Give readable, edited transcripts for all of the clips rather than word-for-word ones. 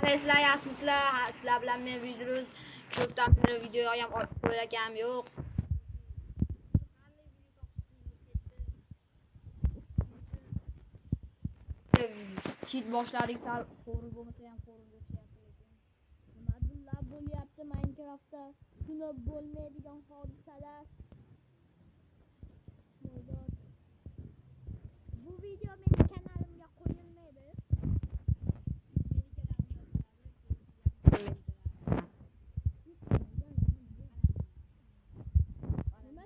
Sizlar yaxshimisizlar? Sizlar bilan men Virus ko'pdan beri video ham olib qo'yagam yo'q. Cheat boshladik, sal qo'rib bo'lmasa ham qo'rib o'tyapti lekin. Nimalar bo'lyapti Minecraftda? Shuni bo'lmaydigan hodisalar. Bu video mening kanalimga qo'yilmaydi. Nima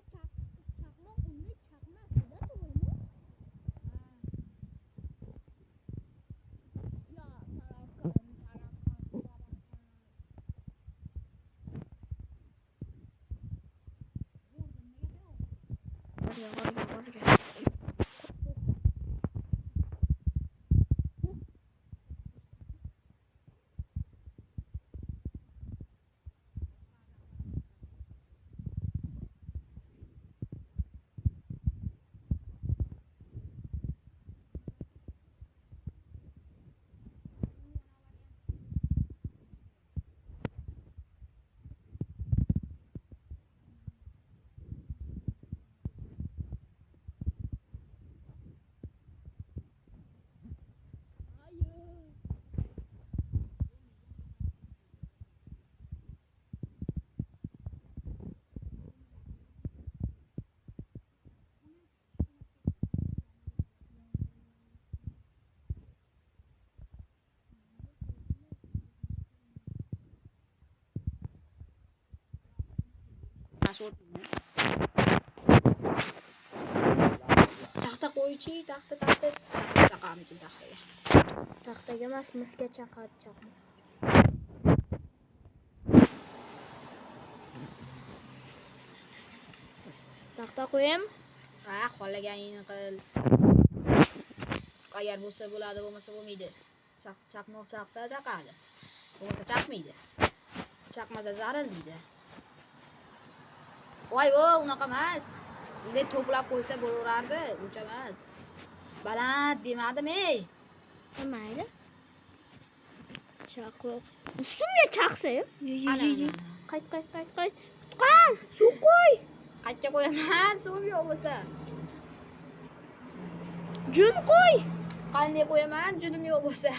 chaqmoq uni chaqmasida to'g'rimi? Ya, tarafkan. Taxta qo'ychi, taxta taqamiz taxtaga. Taxtaga emas, misga chaqadi. Taxta qo'yim. Ha, xohlaganingni qil. Agar bo'lsa bo'ladi, bo'lmasa bo'lmaydi. Chaqmoq chaqsa chaqadi. Bo'lmasa chaqmaydi. Chaqmasa zarar deydi. Voy, unaqa emas. Bunday to'plab qo'ysa bo'laverardi, uncha emas. Baland demadim-ey. Mayli. Chaqmoq. Ustimga chaqsa-yu. Qayt. Tutqan, suv qo'y. Qaytga qo'yaman, suv yo'q bo'lsa. Jun qo'y. Qanday qo'yaman, junim yo'q bo'lsa.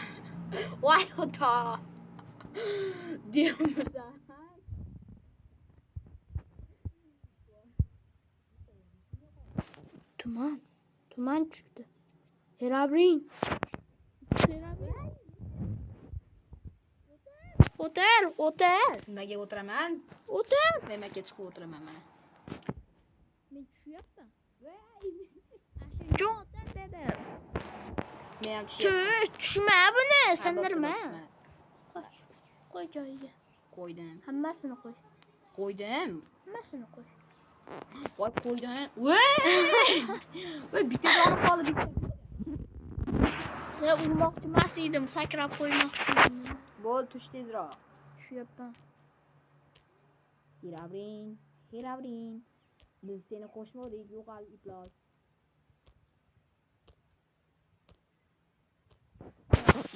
Voy xudo. Deyapsan. Tuman tushdi. Herabring. O'tir. Nimaga o'tiraman? O'tir. Nimaga chiqib o'tiraman mana? Men tushyapman. Jon o'tir dedim. Men ham tushyapman. Tushma buni, sindirma. Qo'y joyiga. Qo'ydim. Hammasini qo'y. Qo'ydim. Hammasini qo'y. Voy qo'ydim. Voy bitta olib qoldi bitta. Men urmoqchi emas edim, sakrab qo'ymoqchi edim. Bo'l, tush tezroq. Tushyapman. Herabrin. Biz seni qo'shmadik, yo'qol iflos.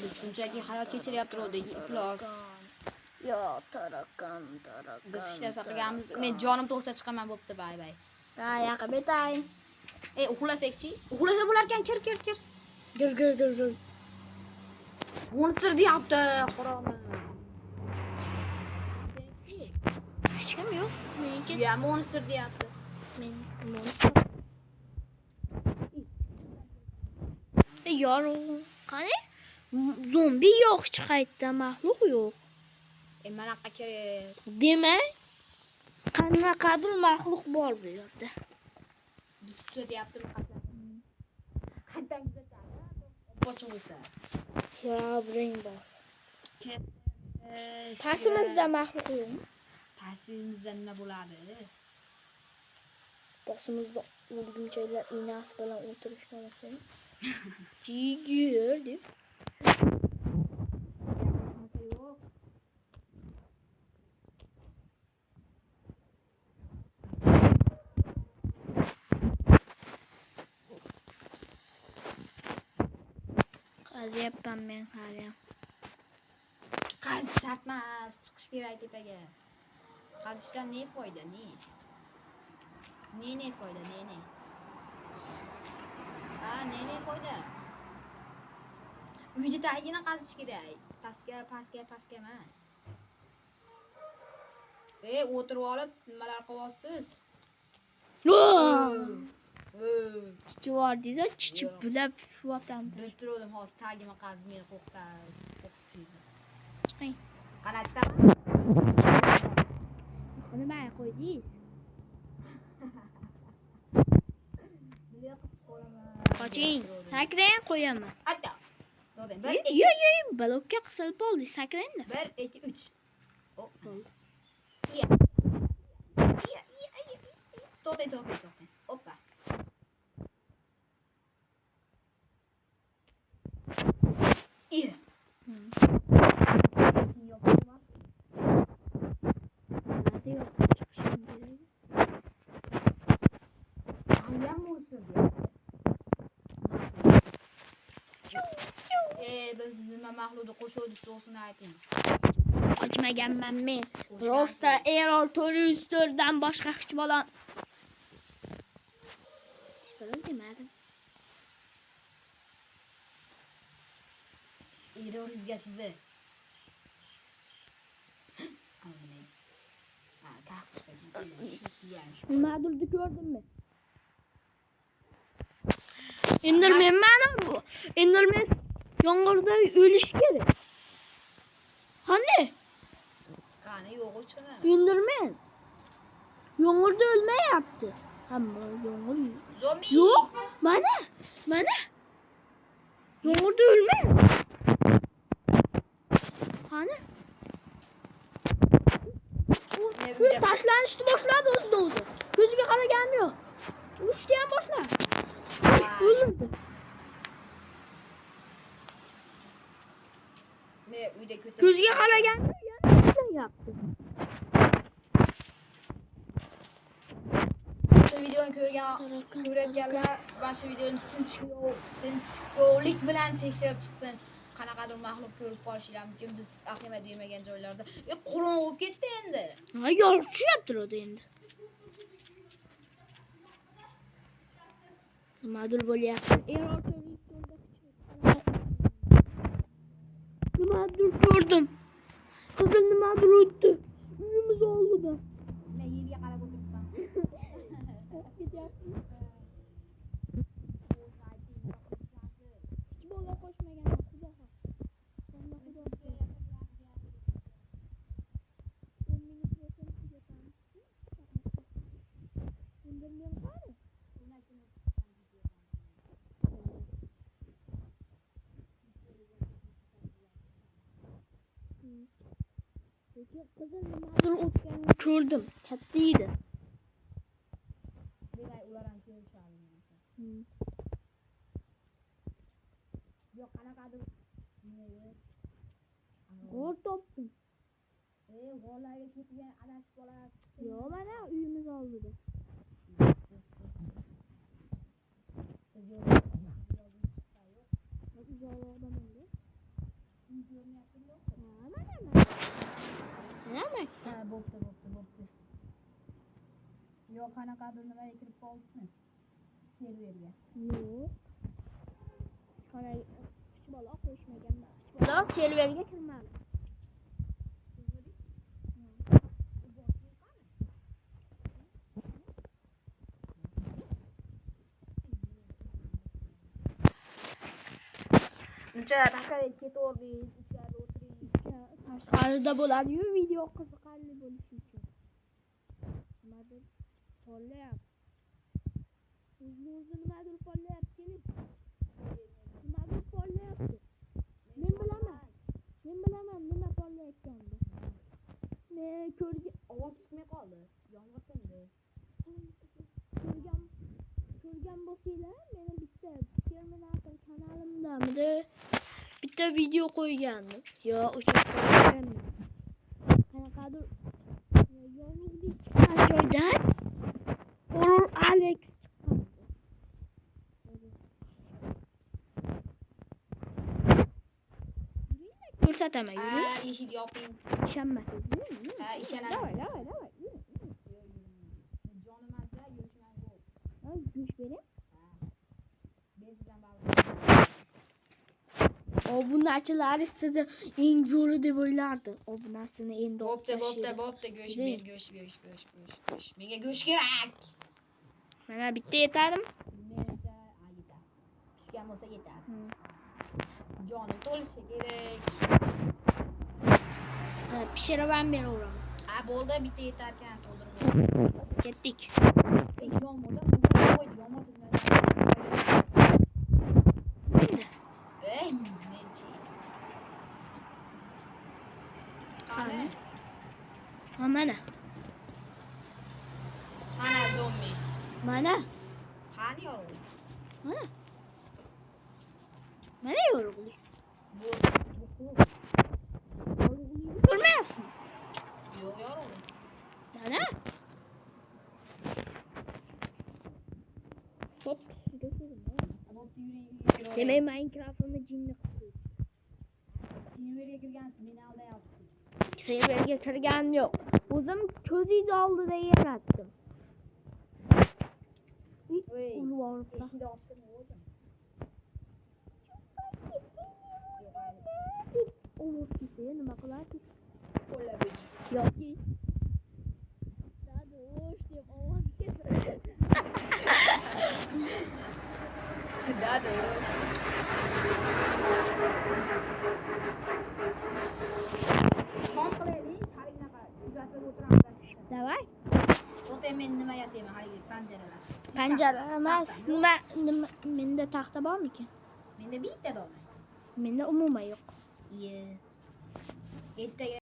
Biz shunchaki hayot kechiryaptirdik, iflos. Yo, tarakan. Biz hech narsa qilganmiz. Men jonim to'g'risa chiqaman bo'pti, bay. Ha, yaqib etayim. Uxlasak-chi? Uxlasa bo'lar ekan, kir. Gir. Monster deyapti, xaromi. Hech kim yo'q. Menga Ya, monster deyapti. Yorug'. Qani? Zombi yo'q, hech qayerda maxluq yo'q. Manaqa kerak. Demak, qanaqadir maxluq bor bu yerda. Biz kuzatyaptimi qayerdan kuzatadi? Ochiq bo'lsa. Herabring bor. Pastimizda maxluq yo'qmi? Pastimizda nima bo'ladi? Pastimizda o'lgunchalar inasi bilan o'tirishgan ekan. Jigir deb. Qazyapman men hali ham. qazish shart emas, chiqish kerak tepaga. Qazishdan ne foyda, ne? Ne foyda, ne? Ha, ne foyda? Uyda tagini qazish kerak. Pastga emas. O'tirib olib nimalar qilyapsiz? Chichivordingiz, chichib bulab shuaptam. Bilib turdim, hozir tagimni qazmay qo'rqitishingizni. Chiqing. Qana chiqaman? Nima qo'ydingiz? Qoching. Sakrang qo'yaman. Hatta. To'g'ri. Yo, blokka qisilib bo'ldi. Sakrangda. 1 2 3. Hop. To'xtang. Hoppa. Iya. Hadi yok. Çıkışım gereği. Ayam olsun. Biz nima mahluda qo'shuvdi so'sini ayting. Qochmaganmanmi? Rosta error turistlardan boshqa hech bola. Hech bola demadim. Erroringizga sizni. Ha, taqsa. Nimadirni ko'rdimmi? Enderman mana bu. Enderman yomg'irda o'lish kerak. Qanday? Qani yo'q o'chqana. Enderman yomg'irda o'lmayapti. Hamma yomg'ir. Zombi. Yo'q, mana. Yomg'irda o'lmayapti. Qani? U tashlanishni boshladi o'zidan-o'zi. Ko'ziga qaragani yo'q. Urushni ham boshladi. O'ldi. Men uyda ko'tarib. Ko'ziga qaragani yana ishlayapti. Shu videoni ko'rganlar mana shu videoni sinchkovlik bilan tekshirib chiqsin. Qanaqadir mahluq ko'rib qolishingiz mumkin. Biz ahamiyat bermagan joylarda. Qorong'i bo'lib ketdi endi. Ha, yorishyapti turadi endi. Nimadir bo'lyapti. Nimadir ko'rdim. Qizil nimadir o'tdi. Uyimiz oldida. Men yerga qarab o'tiribman. Hech bola qo'shmagan. Xudo xohlasa. Qizil nimadir o'tganini ko'rdim. Katta edi. Demak, ular ham ko'rishadi. Yo'q, qanaqadir G'or topdim. g'orlarga ketgan adashib qolasiz. Yo'q, mana uyimiz oldida. Uzoqroqdaman-da. Ha, bo'pti. Yo'q, qanaqadir nimaga kirib qoldimi? Serverga. Yo'q. Hech bola qo'shmagan. Bola serverga kirmadi. Uncha tashqariga ketaverdingiz, ichkarida o'tiring. Tashqarida bo'ladi-yu, video qiziqarli bo'lishi uchun. Nimadir pollayapti. O'zi nimadir pollayapti, keling. Nimadir pollayapti. Men bilaman nima pollayotganini. Men ko'rgan Ovoz chiqmay qoldi. Yomg'ir tindi. Ko'rgan bo'lsanglar, meni bitta Terminator kanalimda bitta video qo'ygandim. Yo, o'sha qo'ygandim. Qanaqadir yolg'izlik chiqqan joydan Horror Alex chiqqan. ko'rsataman. Ha, eshik yoping. Ishonmasangiz. Ha, ishonaman. Davay. Jonim asla yurishman yo'q. Ay, go'sht beraymi? Bezdan bari. Obunachilari sizni eng zo'ri deb o'ylardi. Obunasini endi Bo'pti. Go'sht ber, go'sht. Menga go'sht kerak. Mana bitta yetadimi? Menimcha, yetar. Pishgan bo'lsa yetar. Jonim to'lishi kerak. Pishirib ham beraveraman. Ha, bo'ldi, bitta yetar ekan, to'ldirib. Ketdik. Yomg'irda yomg'ir tugmadi. Menchi. Qani? Mana. Mana zombi. Mana. Qani yorug'lik? Mana yorug'lik. Bu Ko'rmayapsizmi? yo'q yorug'lik. Mana. Hop. Demak, Minecraft'ni jinni qilib. Serverga kirgansiz, meni aldayapsiz. Serverga kirganim yo'q. O'zim ko'zingiz oldida yaratdim. Voy, Ulvoribdi. eshikni ochdimi o'zim? Ovoz kelsa nima qilasiz? Qo'llab o'ch. Yoki Dadosh deb ovoz kelsa. Dada. Qon qilaylik, halinaqa kuzatib o'tiramiz. Davay. O'tay men nima yasayman haligi panjaralar. Panjara emas, nima menda taxta bormikan? Menda bitta dona. Menda umuman yo'q. Iye. Ertaga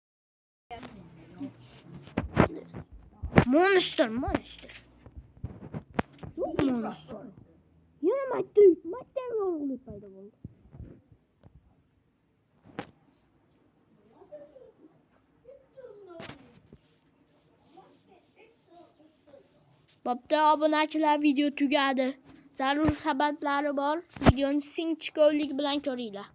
Monster. Yo'q monster. Yana matdan yorug'lik paydo bo'ldi. Bo'pti, obunachilar, video tugadi. Zarur sabablari bor. Videoni sinchkovlik bilan ko'ringlar.